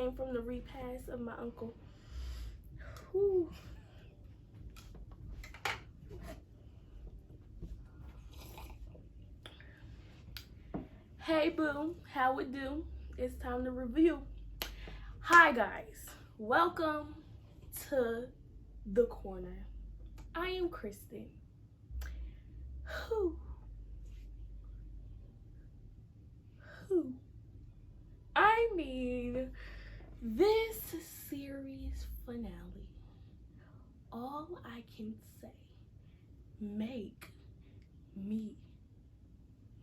came from the repast of my uncle. Whew. Hey boo, how it do? It's time to review. Hi guys, welcome to the corner. I am Kristen. Whew. I mean, this series finale, all I can say, make me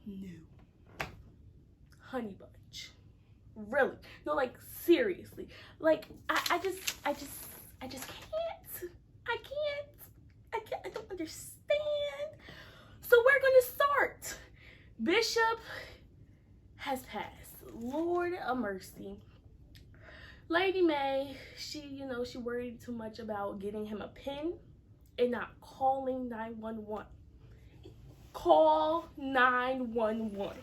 new. Honey Bunch. Really. No, like seriously. Like I just can't. I don't understand. So we're gonna start. Bishop has passed. Lord of mercy. Lady May, she worried too much about getting him a pen and not calling 911. Call 911.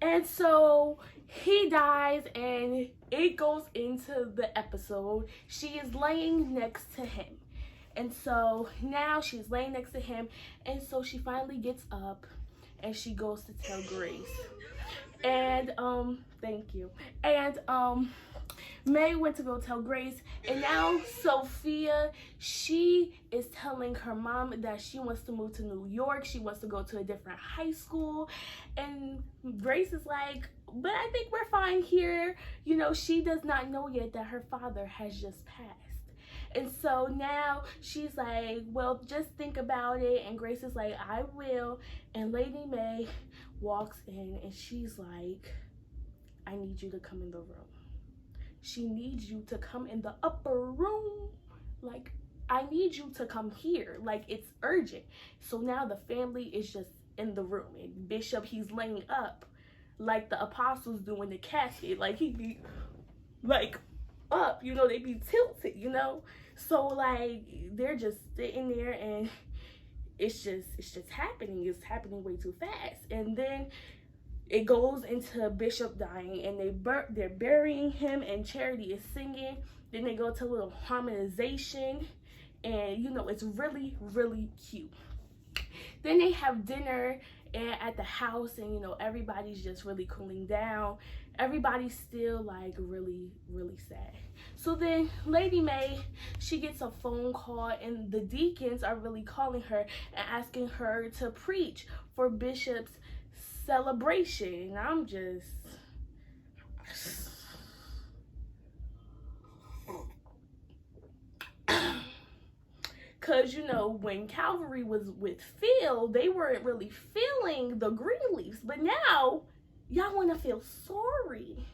And so he dies, and it goes into the episode. She is laying next to him. And so now she's laying next to him, and so she finally gets up and she goes to tell Grace. And thank you. And May went to go tell Grace, and now Sophia, she is telling her mom that she wants to move to New York. She wants to go to a different high school. And Grace is like, but I think we're fine here. You know, she does not know yet that her father has just passed. And so now she's like, well, just think about it. And Grace is like, I will. And Lady May walks in, and she's like, I need you to come in the room. She needs you to come in the upper room. Like, I need you to come here. Like, it's urgent. So now the family is just in the room. And Bishop, he's laying up like the apostles do in the casket. Like, he be, like, up. You know, they be tilted, you know? So, like, they're just sitting there, and it's just happening. It's happening way too fast. And then it goes into Bishop dying, and they're burying him, and Charity is singing. Then they go to a little harmonization, and you know, it's really, really cute. Then they have dinner at the house, and you know, everybody's just really cooling down. Everybody's still like really, really sad. So then Lady May, she gets a phone call, and the deacons are really calling her and asking her to preach for Bishop's celebration. I'm just, because you know, when Calvary was with Phil, they weren't really feeling the Greenleafs, but now y'all want to feel sorry.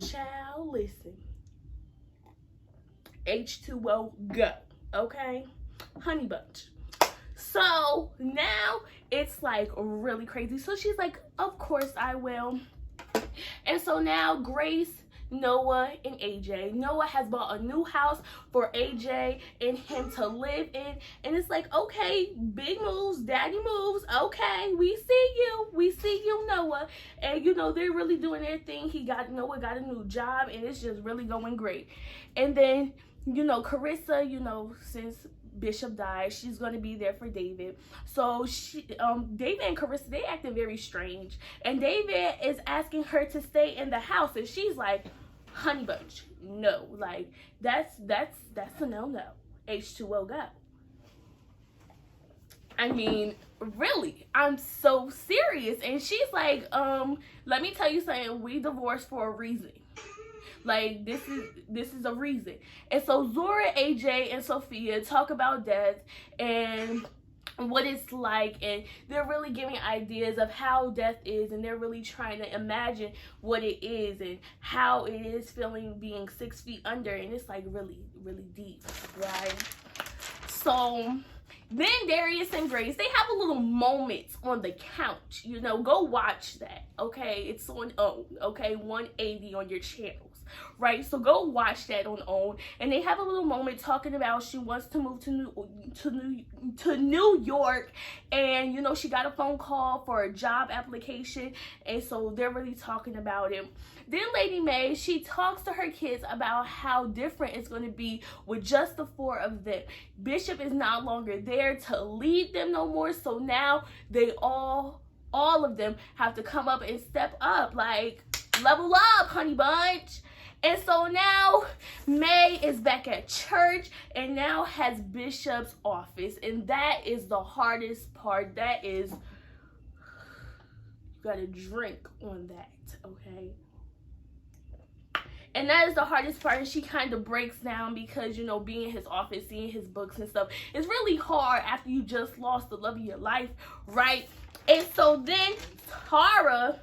Child, listen. H2O, go. Okay? Honey Bunch. So now it's like really crazy. So she's like, of course I will. And so now Grace, Noah, and AJ. Noah has bought a new house for AJ and him to live in. And it's like, okay, big moves, daddy moves. Okay, we see you. We see you, Noah. And you know, they're really doing their thing. Noah got a new job, and it's just really going great. And then, you know, Carissa, you know, since Bishop died, she's going to be there for David. So David and Carissa, they acting very strange, and David is asking her to stay in the house, and she's like, Honey Bunch, no, like that's a no. H2O, go. I mean, really, I'm so serious. And she's like, let me tell you something, we divorced for a reason. Like, this is a reason. And so Zora, AJ, and Sophia talk about death and what it's like, and they're really giving ideas of how death is, and they're really trying to imagine what it is and how it is feeling being 6 feet under, and it's like really, really deep, right? So then Darius and Grace, they have a little moment on the couch. You know, go watch that, okay? It's on OWN, okay? 180 on your channels, right? So go watch that on OWN. And they have a little moment talking about she wants to move to New York. And, you know, she got a phone call for a job application. And so they're really talking about it. Then Lady Mae, she talks to her kids about how different it's going to be with just the 4 of them. Bishop is no longer there to lead them no more. So now they all of them have to come up and step up. Like, level up, honey bunch. And so now Mae is back at church and now has Bishop's office. And that is the hardest part. That is, you gotta drink on that, okay? And that is the hardest part. And she kind of breaks down because, you know, being in his office, seeing his books and stuff, it's really hard after you just lost the love of your life, right? And so then Tara,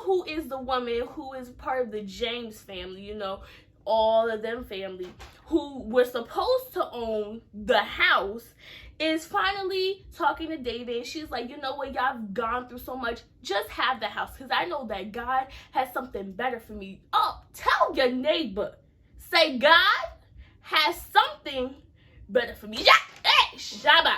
who is the woman who is part of the James family, you know, all of them family, who were supposed to own the house, is finally talking to David. She's like, you know what, y'all have gone through so much. Just have the house, because I know that God has something better for me. Oh, tell your neighbor. Say, God has something better for me. Yeah, hey, Shabbat.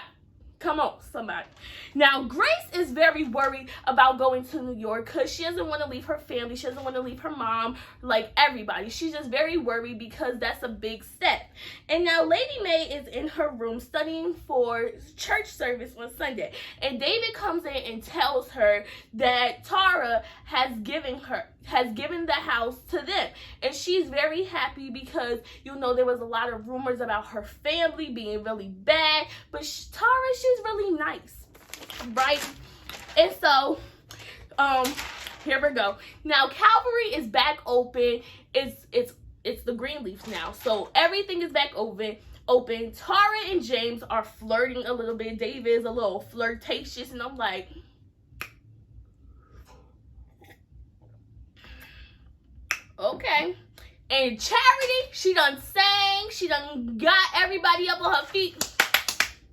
Come on, somebody. Now, Grace is very worried about going to New York because she doesn't want to leave her family. She doesn't want to leave her mom, like everybody. She's just very worried because that's a big step. And now Lady Mae is in her room studying for church service on Sunday. And David comes in and tells her that Tara has given the house to them. And she's very happy because, you know, there was a lot of rumors about her family being really bad. But Tara, she's really nice, right? And so, here we go. Now, Calvary is back open. It's the Greenleaf now. So everything is back open. Tara and James are flirting a little bit. David is a little flirtatious. And I'm like, okay. And Charity, she done sang. She done got everybody up on her feet.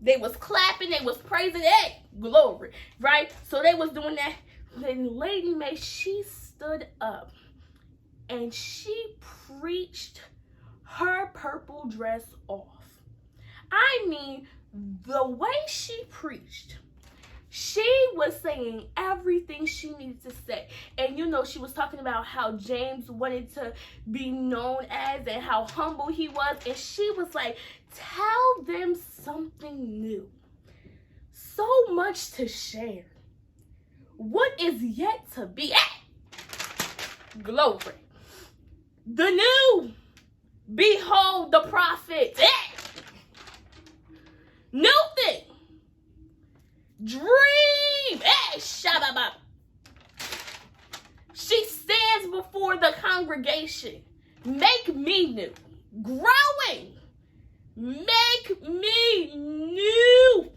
They was clapping. They was praising. Hey, glory. Right? So they was doing that. Then Lady Mae, she stood up. And she preached her purple dress off. I mean, the way she preached, she was saying everything she needed to say. And, you know, she was talking about how James wanted to be known as and how humble he was. And she was like, tell them something new. So much to share. What is yet to be? Glory. The new. Behold the prophet. New thing. Dream. Shabbat. She stands before the congregation. Make me new. Growing. Make me new.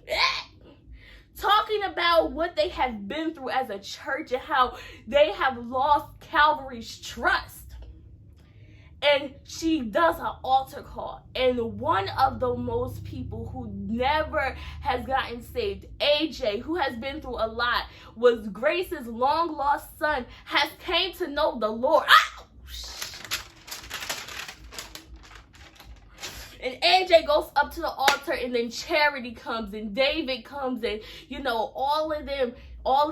Talking about what they have been through as a church and how they have lost Calvary's trust. And she does an altar call. And one of the most people who never has gotten saved, AJ, who has been through a lot, was Grace's long lost son, has came to know the Lord. And AJ goes up to the altar, and then Charity comes, and David comes, and, you know, all of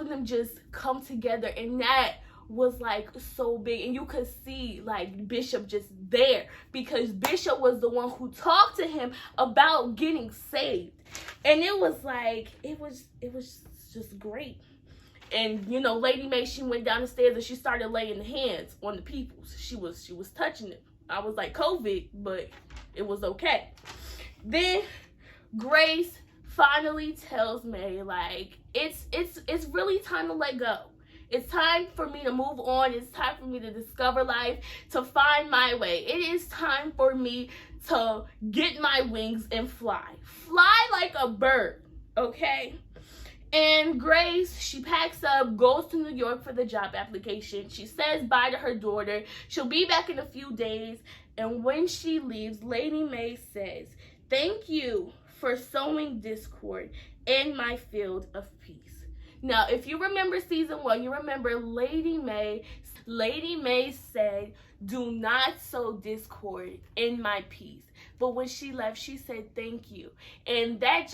them just come together, and that was like so big. And you could see like Bishop just there, because Bishop was the one who talked to him about getting saved. And it was like, it was just great. And, you know, Lady Mae, she went down the stairs and she started laying hands on the people. She was touching them. I was like, COVID, but it was okay. Then Grace finally tells Mae, like, it's really time to let go. It's time for me to move on. It's time for me to discover life, to find my way. It is time for me to get my wings and fly. Fly like a bird, okay? And Grace, she packs up, goes to New York for the job application. She says bye to her daughter. She'll be back in a few days. And when she leaves, Lady Mae says, thank you for sowing discord in my field of peace. Now, if you remember season 1, you remember Lady May said, do not sow discord in my peace. But when she left, she said, thank you. And that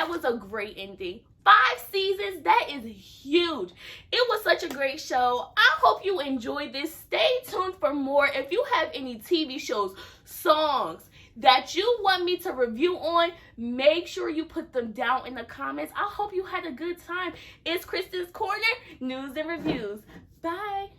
was a great ending. 5 seasons, that is huge. It was such a great show. I hope you enjoyed this. Stay tuned for more. If you have any TV shows, songs that you want me to review on, make sure you put them down in the comments. I hope you had a good time. It's Kristen's Corner, News and Reviews. Bye.